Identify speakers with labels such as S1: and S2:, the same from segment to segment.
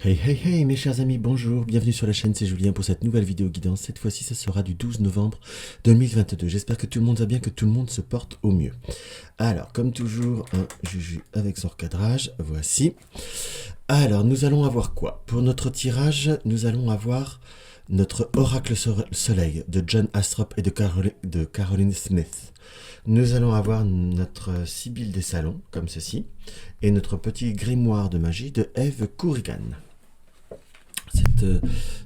S1: Hey hey hey mes chers amis, bonjour, bienvenue sur la chaîne, c'est Julien pour cette nouvelle vidéo guidance. Cette fois-ci, ça sera du 12 novembre 2022. J'espère que tout le monde va bien, que tout le monde se porte au mieux. Alors, comme toujours, un Juju avec son recadrage, voici. Alors, nous allons avoir quoi? Pour notre tirage, nous allons avoir notre Oracle Soleil de John Astrop et de Caroline Smith. Nous allons avoir notre Sibylle des Salons, comme ceci, et notre petit grimoire de magie de Eve Corrigan.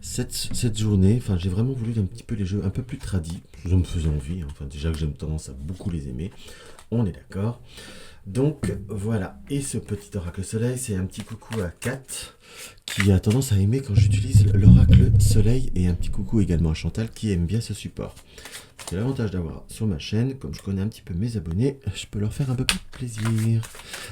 S1: Cette journée, enfin, j'ai vraiment voulu un petit peu les jeux un peu plus tradis, ça me faisait envie, hein. Enfin, déjà que j'aime tendance à beaucoup les aimer, on est d'accord. Donc voilà, et ce petit oracle soleil, c'est un petit coucou à Kat, qui a tendance à aimer quand j'utilise l'oracle soleil, et un petit coucou également à Chantal, qui aime bien ce support. C'est l'avantage d'avoir sur ma chaîne, comme je connais un petit peu mes abonnés, je peux leur faire un peu plus de plaisir.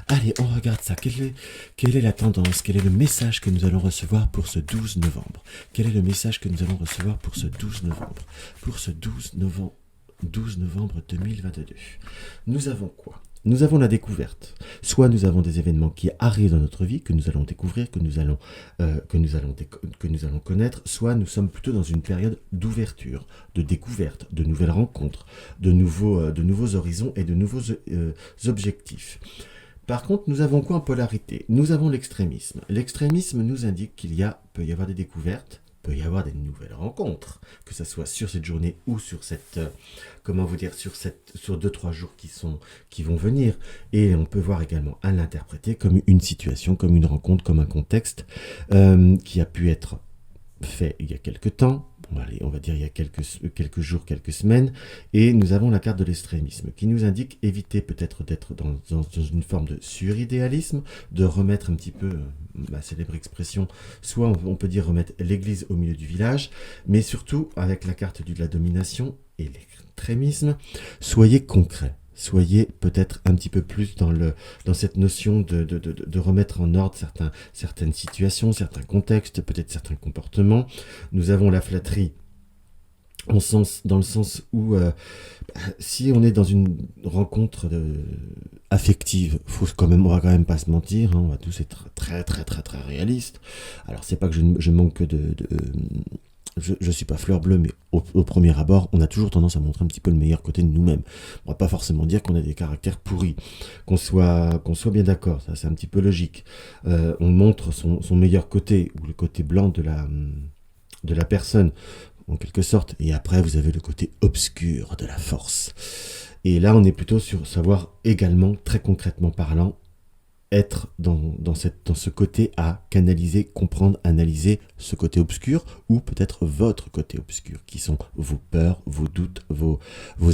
S1: Allez, on regarde ça. Quelle est la tendance? Quel est le message que nous allons recevoir pour ce 12 novembre? Quel est le message que nous allons recevoir pour ce 12 novembre? Pour ce 12 novembre 2022. Nous avons quoi? Nous avons la découverte. Soit nous avons des événements qui arrivent dans notre vie, que nous allons découvrir, que nous allons connaître, soit nous sommes plutôt dans une période d'ouverture, de découverte, de nouvelles rencontres, de nouveaux horizons et de nouveaux objectifs. Par contre, nous avons quoi en polarité? Nous avons l'extrémisme. L'extrémisme nous indique peut y avoir des découvertes, peut y avoir des nouvelles rencontres, que ce soit sur cette journée ou sur cette, sur 2-3 jours qui vont venir. Et on peut voir également à l'interpréter comme une situation, comme une rencontre, comme un contexte qui a pu être fait il y a quelques temps, bon, allez, on va dire il y a quelques jours, quelques semaines, et nous avons la carte de l'extrémisme qui nous indique éviter peut-être d'être dans une forme de suridéalisme, de remettre un petit peu, ma célèbre expression, soit on peut dire remettre l'église au milieu du village, mais surtout avec la carte de la domination et l'extrémisme, soyez concret. Soyez peut-être un petit peu plus dans cette notion de remettre en ordre certaines situations, certains contextes, peut-être certains comportements. Nous avons la flatterie dans le sens où si on est dans une rencontre affective, on va quand même pas se mentir, hein, on va tous être très très très très réalistes. Alors c'est pas que je manque je suis pas fleur bleue, mais au premier abord, on a toujours tendance à montrer un petit peu le meilleur côté de nous-mêmes. On va pas forcément dire qu'on a des caractères pourris, qu'on soit bien d'accord, ça c'est un petit peu logique. On montre son meilleur côté, ou le côté blanc de la personne, en quelque sorte, et après vous avez le côté obscur de la force. Et là, on est plutôt sur savoir également, très concrètement parlant, être dans ce côté à canaliser, comprendre, analyser ce côté obscur, ou peut-être votre côté obscur, qui sont vos peurs, vos doutes, vos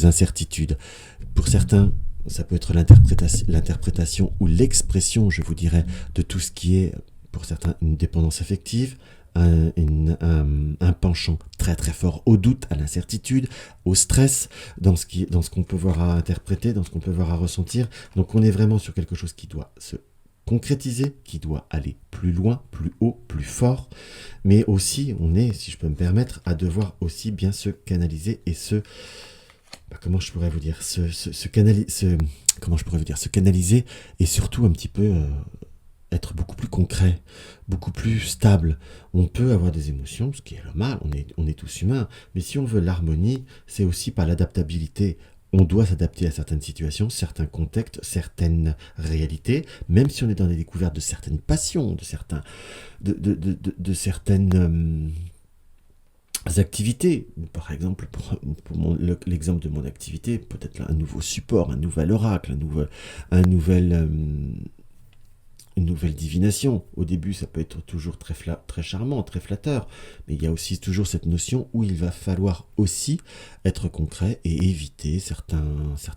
S1: incertitudes. Pour certains, ça peut être l'interprétation ou l'expression, je vous dirais, de tout ce qui est, pour certains, une dépendance affective, un penchant très très fort au doute, à l'incertitude, au stress, dans ce qu'on peut voir à interpréter, dans ce qu'on peut voir à ressentir. Donc on est vraiment sur quelque chose qui doit se concrétiser, qui doit aller plus loin, plus haut, plus fort, mais aussi on est, si je peux me permettre, à devoir aussi bien se canaliser et comment je pourrais vous dire, se canaliser, et surtout un petit peu être beaucoup plus concret, beaucoup plus stable. On peut avoir des émotions, ce qui est normal, on est tous humains, mais si on veut l'harmonie, c'est aussi par l'adaptabilité. On doit s'adapter à certaines situations, certains contextes, certaines réalités, même si on est dans des découvertes de certaines passions, de certaines activités. Par exemple, pour l'exemple de mon activité, peut-être un nouveau support, un nouvel oracle, une nouvelle divination. Au début, ça peut être toujours très charmant, très flatteur, mais il y a aussi toujours cette notion où il va falloir aussi être concret et éviter certains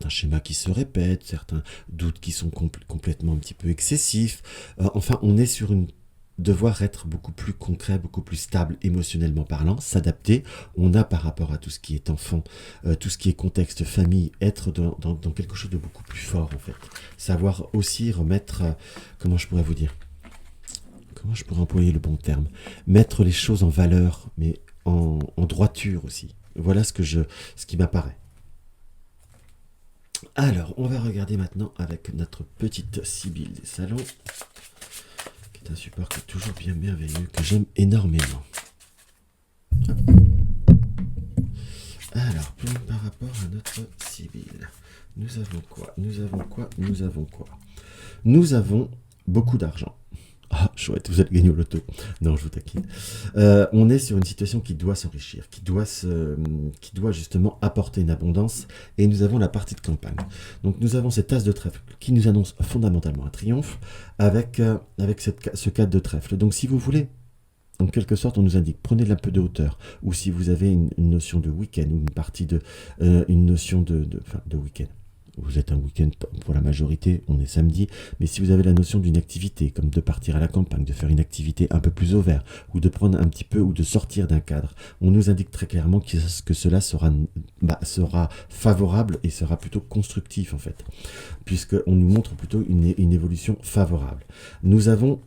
S1: schémas qui se répètent, certains doutes qui sont complètement un petit peu excessifs. Enfin, on est sur devoir être beaucoup plus concret, beaucoup plus stable émotionnellement parlant, s'adapter. On a par rapport à tout ce qui est enfant, tout ce qui est contexte, famille, être dans quelque chose de beaucoup plus fort en fait. Savoir aussi remettre, comment je pourrais vous dire, comment je pourrais employer le bon terme, mettre les choses en valeur, mais en droiture aussi. Voilà ce qui m'apparaît. Alors, on va regarder maintenant avec notre petite Sibylle des Salons. C'est un support qui est toujours bien merveilleux, que j'aime énormément. Alors, par rapport à notre Sibylle, nous avons quoi? Nous avons beaucoup d'argent. Ah, chouette, vous êtes gagné au loto. Non, je vous taquine. On est sur une situation qui doit s'enrichir, qui doit justement apporter une abondance, et nous avons la partie de campagne. Donc nous avons cette tasse de trèfle qui nous annonce fondamentalement un triomphe avec ce cadre de trèfle. Donc si vous voulez, en quelque sorte, on nous indique, prenez un peu de hauteur, ou si vous avez une notion de week-end, ou une notion de week-end. Vous êtes un week-end pour la majorité, on est samedi, mais si vous avez la notion d'une activité, comme de partir à la campagne, de faire une activité un peu plus au vert, ou de prendre un petit peu, ou de sortir d'un cadre, on nous indique très clairement que cela sera favorable et sera plutôt constructif en fait, puisqu'on nous montre plutôt une évolution favorable. Nous avons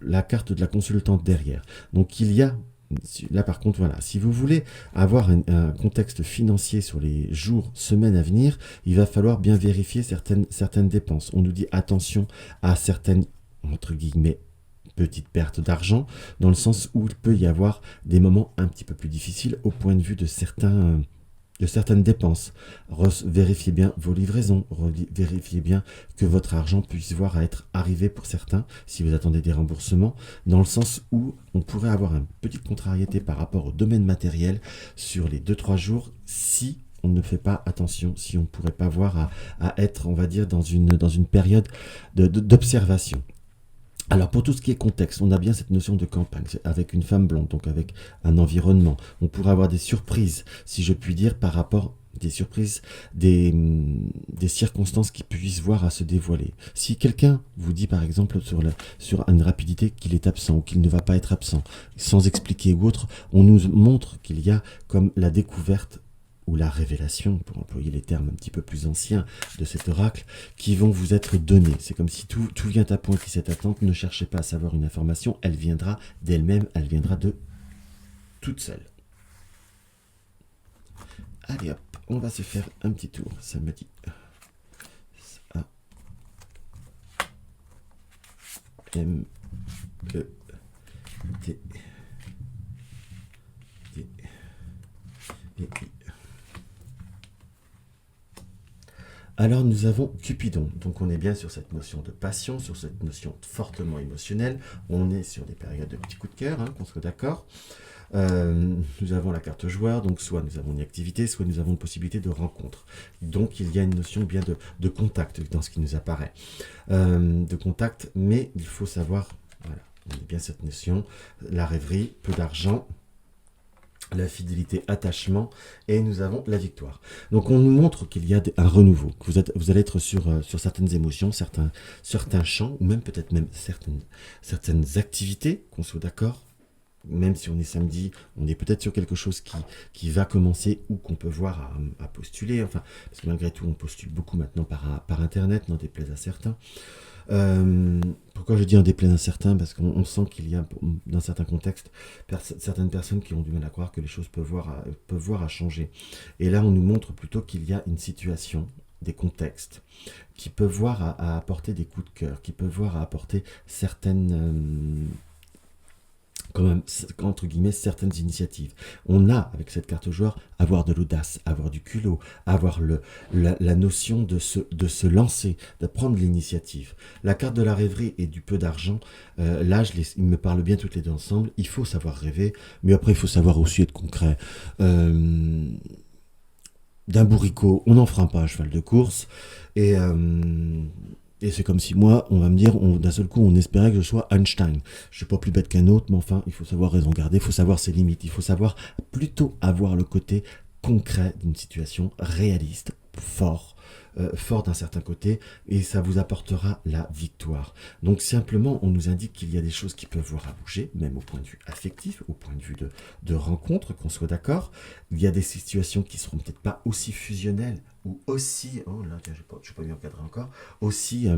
S1: la carte de la consultante derrière, donc il y a là par contre, voilà, si vous voulez avoir un contexte financier sur les jours, semaines à venir, il va falloir bien vérifier certaines dépenses. On nous dit attention à certaines, entre guillemets, petites pertes d'argent, dans le sens où il peut y avoir des moments un petit peu plus difficiles au point de vue de certaines dépenses. Vérifiez bien vos livraisons, vérifiez bien que votre argent puisse voir à être arrivé pour certains, si vous attendez des remboursements, dans le sens où on pourrait avoir une petite contrariété par rapport au domaine matériel sur les 2-3 jours, si on ne fait pas attention, si on ne pourrait pas voir à être, on va dire, dans une période d'observation. Alors pour tout ce qui est contexte, on a bien cette notion de campagne, avec une femme blonde, donc avec un environnement. On pourrait avoir des surprises, si je puis dire, par rapport des surprises, des circonstances qui puissent voir à se dévoiler. Si quelqu'un vous dit par exemple sur une rapidité qu'il est absent ou qu'il ne va pas être absent, sans expliquer ou autre, on nous montre qu'il y a comme la découverte ou la révélation, pour employer les termes un petit peu plus anciens de cet oracle, qui vont vous être donnés. C'est comme si tout vient à point qui cette attente. Ne cherchez pas à savoir une information, elle viendra d'elle-même, elle viendra de toute seule. Allez hop, on va se faire un petit tour. Ça me dit A M E T D et I. Alors nous avons Cupidon, donc on est bien sur cette notion de passion, sur cette notion fortement émotionnelle, on est sur des périodes de petits coups de cœur, qu'on soit d'accord. Nous avons la carte joueur, donc soit nous avons une activité, soit nous avons une possibilité de rencontre. Donc il y a une notion bien de contact dans ce qui nous apparaît. De contact, mais il faut savoir, voilà, on a bien cette notion, la rêverie, peu d'argent, la fidélité, attachement, et nous avons la victoire. Donc on nous montre qu'il y a un renouveau, que vous allez être sur certaines émotions, certains champs, ou même peut-être même certaines activités, qu'on soit d'accord. Même si on est samedi, on est peut-être sur quelque chose qui va commencer ou qu'on peut voir à postuler, enfin, parce que malgré tout on postule beaucoup maintenant par internet, n'en déplaise à certains. Pourquoi je dis un déplaise à certains? Parce qu'on sent qu'il y a, dans certains contextes, certaines personnes qui ont du mal à croire que les choses peuvent voir à changer. Et là, on nous montre plutôt qu'il y a une situation, des contextes, qui peuvent voir à apporter des coups de cœur, qui peuvent voir à apporter certaines... quand même, entre guillemets, certaines initiatives. On a, avec cette carte joueur, avoir de l'audace, avoir du culot, avoir la notion de se lancer, de prendre l'initiative. La carte de la rêverie et du peu d'argent, là, ils me parlent bien toutes les deux ensemble. Il faut savoir rêver, mais après, il faut savoir aussi être concret. D'un bourricot, on n'en fera pas un cheval de course. Et c'est comme si moi, on va me dire, d'un seul coup, on espérait que je sois Einstein. Je suis pas plus bête qu'un autre, mais enfin, il faut savoir raison garder, il faut savoir ses limites, il faut savoir plutôt avoir le côté concret d'une situation réaliste, fort d'un certain côté, et ça vous apportera la victoire. Donc simplement, on nous indique qu'il y a des choses qui peuvent voir à bouger, même au point de vue affectif, au point de vue de rencontre, qu'on soit d'accord. Il y a des situations qui seront peut-être pas aussi fusionnelles, ou aussi, oh là, je suis pas bien encadré encore, aussi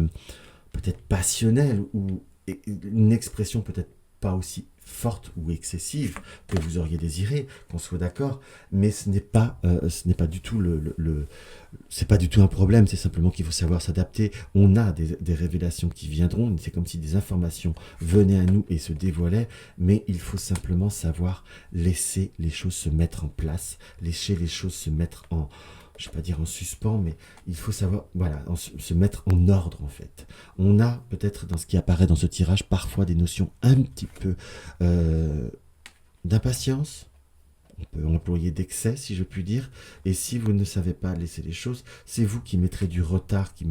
S1: peut-être passionnelles, ou une expression peut-être pas aussi forte ou excessive que vous auriez désiré, qu'on soit d'accord, mais ce n'est pas du tout c'est pas du tout un problème, c'est simplement qu'il faut savoir s'adapter. On a des révélations qui viendront, c'est comme si des informations venaient à nous et se dévoilaient, mais il faut simplement savoir laisser les choses se mettre en place, laisser les choses se mettre en, je ne vais pas dire en suspens, mais il faut savoir, voilà, se mettre en ordre en fait. On a peut-être dans ce qui apparaît dans ce tirage parfois des notions un petit peu d'impatience. On peut employer d'excès, si je puis dire. Et si vous ne savez pas laisser les choses, c'est vous qui mettrez du retard, qui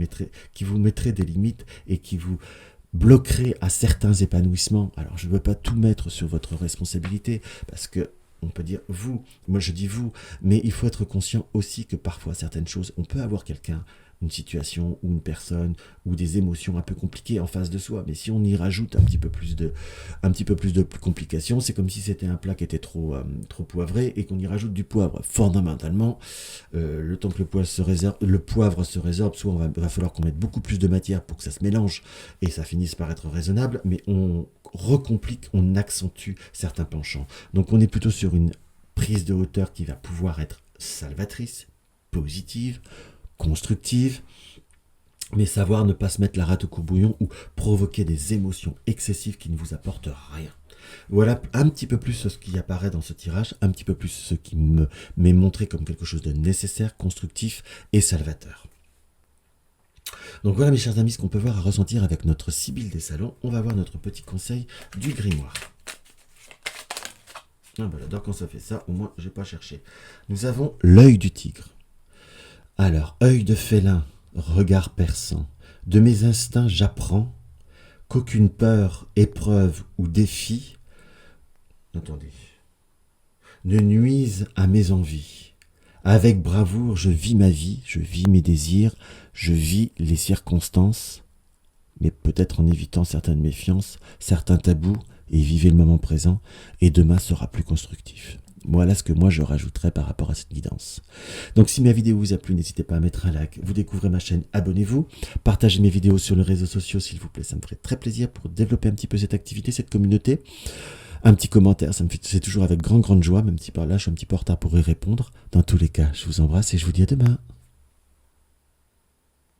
S1: vous mettrez des limites et qui vous bloquerez à certains épanouissements. Alors, je ne veux pas tout mettre sur votre responsabilité, parce que on peut dire vous, moi je dis vous, mais il faut être conscient aussi que parfois certaines choses, on peut avoir quelqu'un, une situation ou une personne ou des émotions un peu compliquées en face de soi, mais si on y rajoute un petit peu plus de complications, c'est comme si c'était un plat qui était trop poivré et qu'on y rajoute du poivre. Fondamentalement, le temps que le poivre se résorbe, soit va falloir qu'on mette beaucoup plus de matière pour que ça se mélange et ça finisse par être raisonnable, mais on recomplique, on accentue certains penchants. Donc on est plutôt sur une prise de hauteur qui va pouvoir être salvatrice, positive, constructive, mais savoir ne pas se mettre la rate au courbouillon ou provoquer des émotions excessives qui ne vous apportent rien. Voilà un petit peu plus ce qui apparaît dans ce tirage, un petit peu plus ce qui m'est montré comme quelque chose de nécessaire, constructif et salvateur. Donc voilà mes chers amis ce qu'on peut voir à ressentir avec notre Sibylle des Salons. On va voir notre petit conseil du grimoire. Ah ben j'adore quand ça fait ça, au moins je n'ai pas cherché. Nous avons l'œil du tigre. Alors, œil de félin, regard perçant, de mes instincts j'apprends qu'aucune peur, épreuve ou défi, ne nuise à mes envies. Avec bravoure, je vis ma vie, je vis mes désirs, je vis les circonstances, mais peut-être en évitant certaines méfiances, certains tabous, et vivez le moment présent, et demain sera plus constructif. Voilà ce que moi je rajouterais par rapport à cette guidance. Donc si ma vidéo vous a plu, n'hésitez pas à mettre un like, vous découvrez ma chaîne, abonnez-vous, partagez mes vidéos sur les réseaux sociaux s'il vous plaît, ça me ferait très plaisir pour développer un petit peu cette activité, cette communauté. Un petit commentaire, c'est toujours avec grande joie, même si par là je suis un petit peu en retard pour y répondre. Dans tous les cas, je vous embrasse et je vous dis à demain.